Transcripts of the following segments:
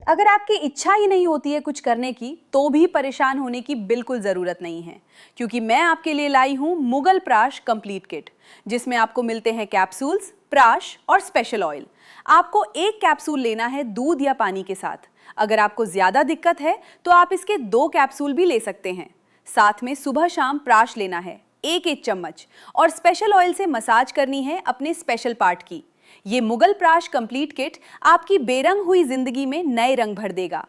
अगर आपकी इच्छा ही नहीं होती है कुछ करने की, तो भी परेशान होने की बिल्कुल ज़रूरत नहीं है, क्योंकि मैं आपके लिए लाई हूँ मुगल प्राश कंप्लीट किट, जिसमें आपको मिलते हैं कैप्सूल्स, प्राश और स्पेशल ऑयल। आपको एक कैप्सूल लेना है दूध या पानी के साथ। अगर आपको ज़्यादा दिक्कत है तो आप इसके 2 कैप्सूल भी ले सकते हैं। साथ में सुबह शाम प्राश लेना है, एक एक चम्मच, और स्पेशल ऑयल से मसाज करनी है अपने स्पेशल पार्ट की। ये मुगल प्राश कंप्लीट किट आपकी बेरंग हुई जिंदगी में नए रंग भर देगा।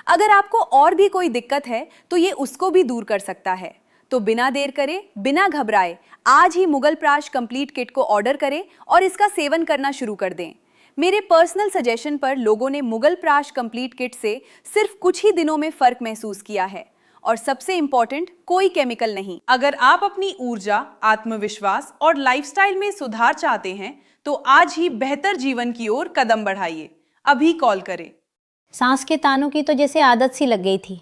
अगर आपको और भी कोई दिक्कत है तो ये उसको भी दूर कर सकता है। तो बिना देर करे, बिना घबराए, आज ही मुगल प्राश कंप्लीट किट को ऑर्डर करें और इसका सेवन करना शुरू कर दें। मेरे पर्सनल सजेशन पर लोगों ने मुगल प्राश कंप्लीट किट से सिर्फ कुछ ही दिनों में फर्क महसूस किया है, और सबसे इंपॉर्टेंट, कोई केमिकल नहीं। अगर आप अपनी ऊर्जा, आत्मविश्वास और लाइफस्टाइल में सुधार चाहते हैं तो आज ही बेहतर जीवन की ओर कदम बढ़ाइए। अभी कॉल करें। सांस के तानों की तो जैसे आदत सी लग गई थी,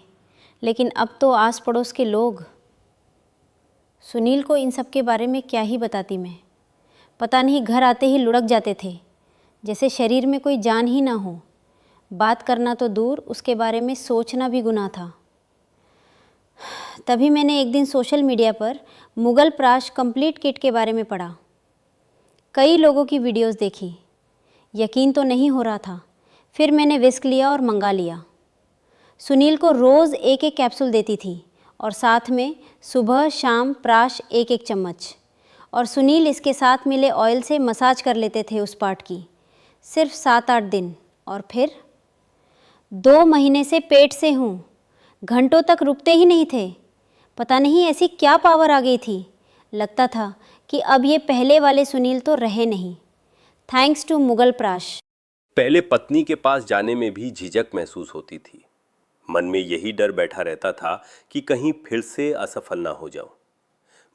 लेकिन अब तो आस पड़ोस के लोग, सुनील को इन सब के बारे में क्या ही बताती मैं। पता नहीं, घर आते ही लुढ़क जाते थे, जैसे शरीर में कोई जान ही ना हो। बात करना तो दूर, उसके बारे में सोचना भी गुनाह था। तभी मैंने एक दिन सोशल मीडिया पर मुगल प्राश कंप्लीट किट के बारे में पढ़ा। कई लोगों की वीडियोस देखी, यकीन तो नहीं हो रहा था। फिर मैंने विस्क लिया और मंगा लिया। सुनील को रोज़ एक एक कैप्सूल देती थी और साथ में सुबह शाम प्राश एक एक चम्मच, और सुनील इसके साथ मिले ऑयल से मसाज कर लेते थे उस पार्ट की। सिर्फ 7-8 दिन, और फिर 2 महीने से पेट से हूँ। घंटों तक रुकते ही नहीं थे। पता नहीं ऐसी क्या पावर आ गई थी। लगता था कि अब ये पहले वाले सुनील तो रहे नहीं। थैंक्स टू मुगल प्राश। पहले पत्नी के पास जाने में भी झिझक महसूस होती थी। मन में यही डर बैठा रहता था कि कहीं फिर से असफल ना हो जाऊं।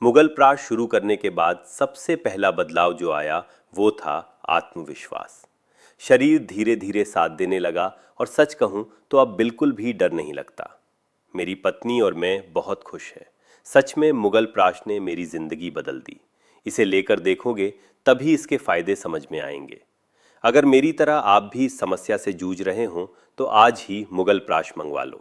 मुगल प्राश शुरू करने के बाद सबसे पहला बदलाव जो आया वो था आत्मविश्वास। शरीर धीरे धीरे साथ देने लगा, और सच कहूं तो अब बिल्कुल भी डर नहीं लगता। मेरी पत्नी और मैं बहुत खुश हैं। सच में मुगल प्राश ने मेरी जिंदगी बदल दी। इसे लेकर देखोगे तभी इसके फायदे समझ में आएंगे। अगर मेरी तरह आप भी इस समस्या से जूझ रहे हों तो आज ही मुगल प्राश मंगवा लो।